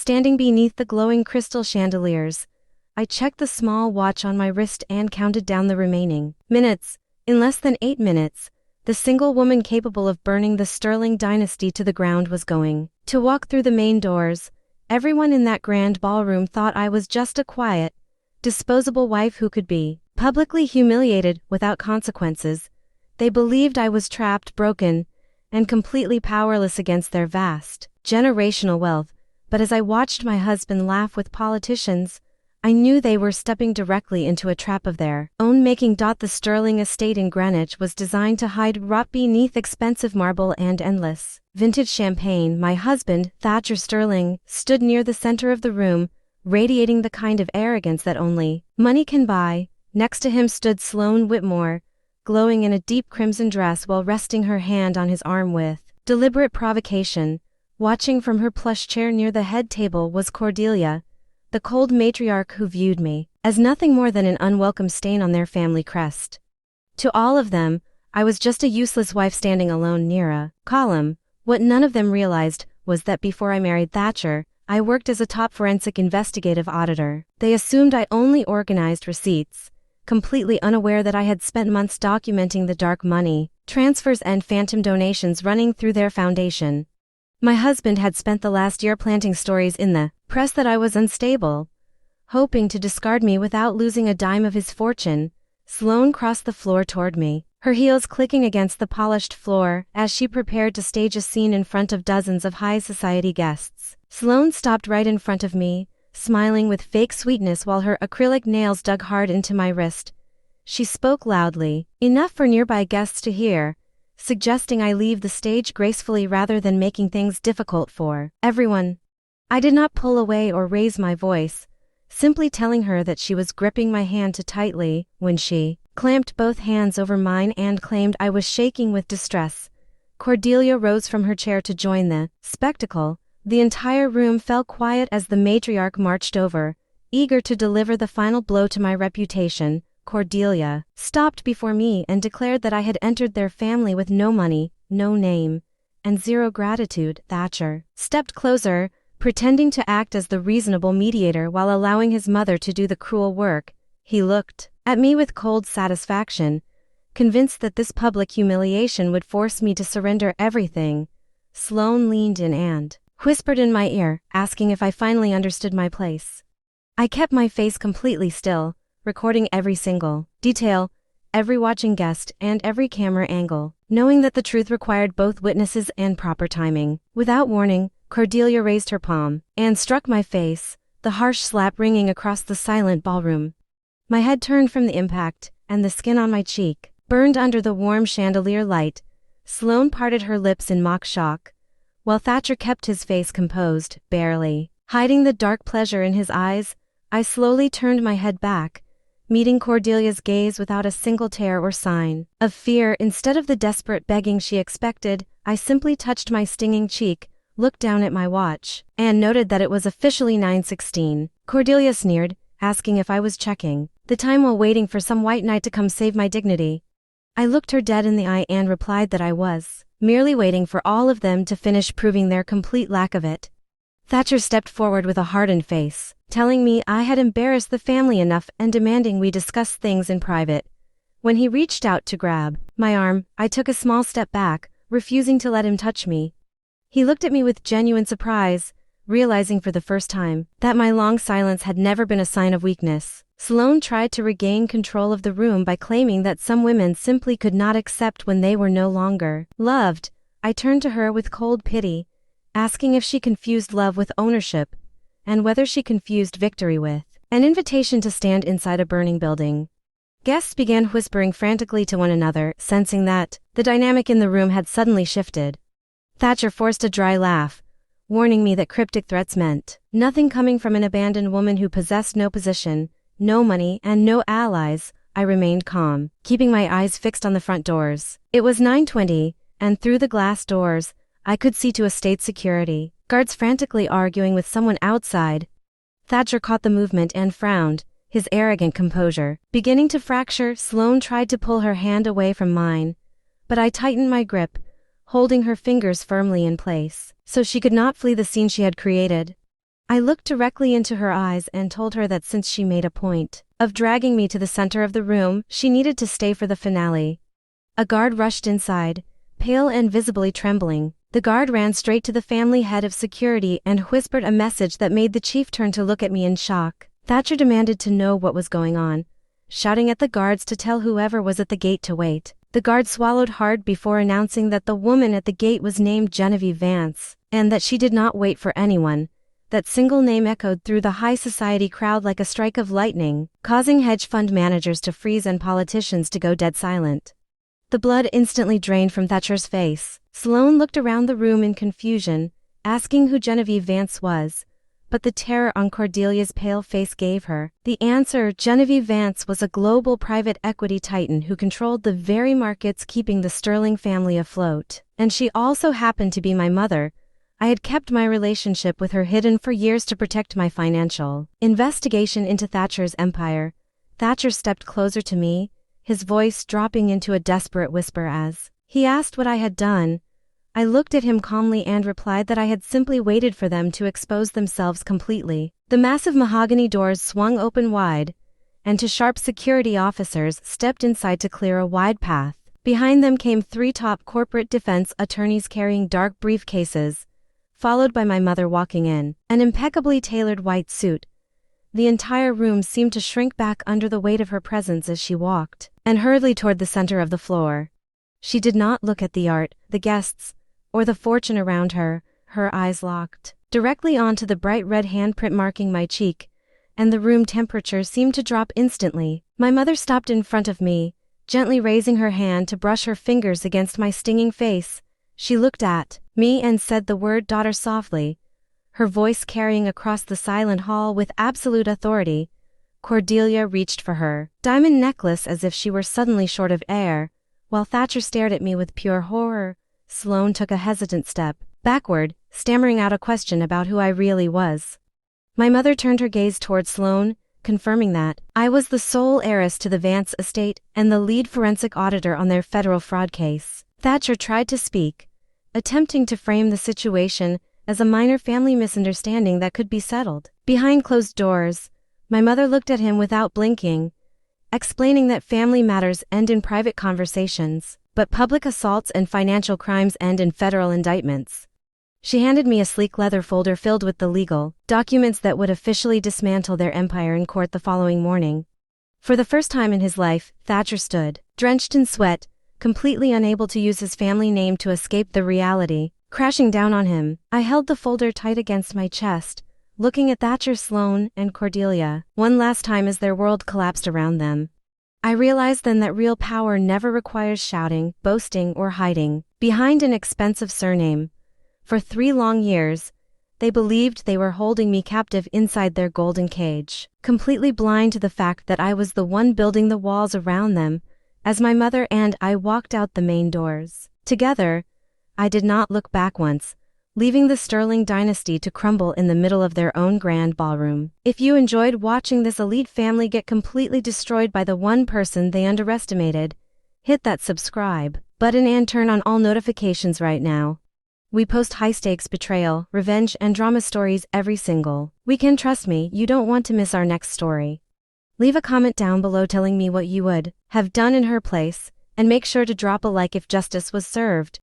Standing beneath the glowing crystal chandeliers, I checked the small watch on my wrist and counted down the remaining minutes. In less than 8 minutes, the single woman capable of burning the Sterling dynasty to the ground was going to walk through the main doors. Everyone in that grand ballroom thought I was just a quiet, disposable wife who could be publicly humiliated without consequences. They believed I was trapped, broken, and completely powerless against their vast, generational wealth. But as I watched my husband laugh with politicians, I knew they were stepping directly into a trap of their own making. The Sterling estate in Greenwich was designed to hide rot beneath expensive marble and endless vintage champagne. My husband, Thatcher Sterling, stood near the center of the room, radiating the kind of arrogance that only money can buy. Next to him stood Sloane Whitmore, glowing in a deep crimson dress while resting her hand on his arm with deliberate provocation. Watching from her plush chair near the head table was Cordelia, the cold matriarch who viewed me as nothing more than an unwelcome stain on their family crest. To all of them, I was just a useless wife standing alone near a column. What none of them realized was that before I married Thatcher, I worked as a top forensic investigative auditor. They assumed I only organized receipts, completely unaware that I had spent months documenting the dark money, transfers and phantom donations running through their foundation. My husband had spent the last year planting stories in the press that I was unstable, hoping to discard me without losing a dime of his fortune. Sloane crossed the floor toward me, her heels clicking against the polished floor as she prepared to stage a scene in front of dozens of high society guests. Sloane stopped right in front of me, smiling with fake sweetness while her acrylic nails dug hard into my wrist. She spoke loudly, enough for nearby guests to hear, suggesting I leave the stage gracefully rather than making things difficult for everyone. I did not pull away or raise my voice, simply telling her that she was gripping my hand too tightly. When she clamped both hands over mine and claimed I was shaking with distress, Cordelia rose from her chair to join the spectacle. The entire room fell quiet as the matriarch marched over, eager to deliver the final blow to my reputation. Cordelia stopped before me and declared that I had entered their family with no money, no name, and zero gratitude. Thatcher stepped closer, pretending to act as the reasonable mediator while allowing his mother to do the cruel work. He looked at me with cold satisfaction, convinced that this public humiliation would force me to surrender everything. Sloane leaned in and whispered in my ear, asking if I finally understood my place. I kept my face completely still, recording every single detail, every watching guest, and every camera angle, knowing that the truth required both witnesses and proper timing. Without warning, Cordelia raised her palm and struck my face, the harsh slap ringing across the silent ballroom. My head turned from the impact, and the skin on my cheek burned under the warm chandelier light. Sloane parted her lips in mock shock, while Thatcher kept his face composed, barely hiding the dark pleasure in his eyes. I slowly turned my head back, meeting Cordelia's gaze without a single tear or sign of fear. Instead of the desperate begging she expected, I simply touched my stinging cheek, looked down at my watch, and noted that it was officially 9:16. Cordelia sneered, asking if I was checking the time while waiting for some white knight to come save my dignity. I looked her dead in the eye and replied that I was merely waiting for all of them to finish proving their complete lack of it. Thatcher stepped forward with a hardened face, telling me I had embarrassed the family enough and demanding we discuss things in private. When he reached out to grab my arm, I took a small step back, refusing to let him touch me. He looked at me with genuine surprise, realizing for the first time that my long silence had never been a sign of weakness. Sloane tried to regain control of the room by claiming that some women simply could not accept when they were no longer loved. I turned to her with cold pity, asking if she confused love with ownership, and whether she confused victory with an invitation to stand inside a burning building. Guests began whispering frantically to one another, sensing that the dynamic in the room had suddenly shifted. Thatcher forced a dry laugh, warning me that cryptic threats meant nothing coming from an abandoned woman who possessed no position, no money, and no allies. I remained calm, keeping my eyes fixed on the front doors. It was 9:20, and through the glass doors, I could see to estate security guards frantically arguing with someone outside. Thatcher caught the movement and frowned, his arrogant composure beginning to fracture. Sloane tried to pull her hand away from mine, but I tightened my grip, holding her fingers firmly in place, so she could not flee the scene she had created. I looked directly into her eyes and told her that since she made a point of dragging me to the center of the room, she needed to stay for the finale. A guard rushed inside, pale and visibly trembling. The guard ran straight to the family head of security and whispered a message that made the chief turn to look at me in shock. Thatcher demanded to know what was going on, shouting at the guards to tell whoever was at the gate to wait. The guard swallowed hard before announcing that the woman at the gate was named Genevieve Vance, and that she did not wait for anyone. That single name echoed through the high society crowd like a strike of lightning, causing hedge fund managers to freeze and politicians to go dead silent. The blood instantly drained from Thatcher's face. Sloane looked around the room in confusion, asking who Genevieve Vance was, but the terror on Cordelia's pale face gave her the answer. Genevieve Vance was a global private equity titan who controlled the very markets keeping the Sterling family afloat, and she also happened to be my mother. I had kept my relationship with her hidden for years to protect my financial investigation into Thatcher's empire. Thatcher stepped closer to me, his voice dropping into a desperate whisper as he asked what I had done. I looked at him calmly and replied that I had simply waited for them to expose themselves completely. The massive mahogany doors swung open wide, and two sharp security officers stepped inside to clear a wide path. Behind them came 3 top corporate defense attorneys carrying dark briefcases, followed by my mother walking in an impeccably tailored white suit. The entire room seemed to shrink back under the weight of her presence as she walked and hurriedly toward the center of the floor. She did not look at the art, the guests, or the fortune around her. Her eyes locked directly onto the bright red handprint marking my cheek, and the room temperature seemed to drop instantly. My mother stopped in front of me, gently raising her hand to brush her fingers against my stinging face. She looked at me and said the word daughter softly, her voice carrying across the silent hall with absolute authority. Cordelia reached for her diamond necklace as if she were suddenly short of air, while Thatcher stared at me with pure horror. Sloane took a hesitant step backward, stammering out a question about who I really was. My mother turned her gaze toward Sloane, confirming that I was the sole heiress to the Vance estate and the lead forensic auditor on their federal fraud case. Thatcher tried to speak, attempting to frame the situation as a minor family misunderstanding that could be settled behind closed doors. My mother looked at him without blinking, explaining that family matters end in private conversations, but public assaults and financial crimes end in federal indictments. She handed me a sleek leather folder filled with the legal documents that would officially dismantle their empire in court the following morning. For the first time in his life, Thatcher stood, drenched in sweat, completely unable to use his family name to escape the reality crashing down on him. I held the folder tight against my chest, looking at Thatcher, Sloane, and Cordelia one last time as their world collapsed around them. I realized then that real power never requires shouting, boasting, or hiding behind an expensive surname. For 3 long years, they believed they were holding me captive inside their golden cage, completely blind to the fact that I was the one building the walls around them. As my mother and I walked out the main doors together, I did not look back once, leaving the Sterling dynasty to crumble in the middle of their own grand ballroom. If you enjoyed watching this elite family get completely destroyed by the one person they underestimated, hit that subscribe button and turn on all notifications right now. We post high-stakes betrayal, revenge, and drama stories every single weekend. Trust me, you don't want to miss our next story. Leave a comment down below telling me what you would have done in her place, and make sure to drop a like if justice was served.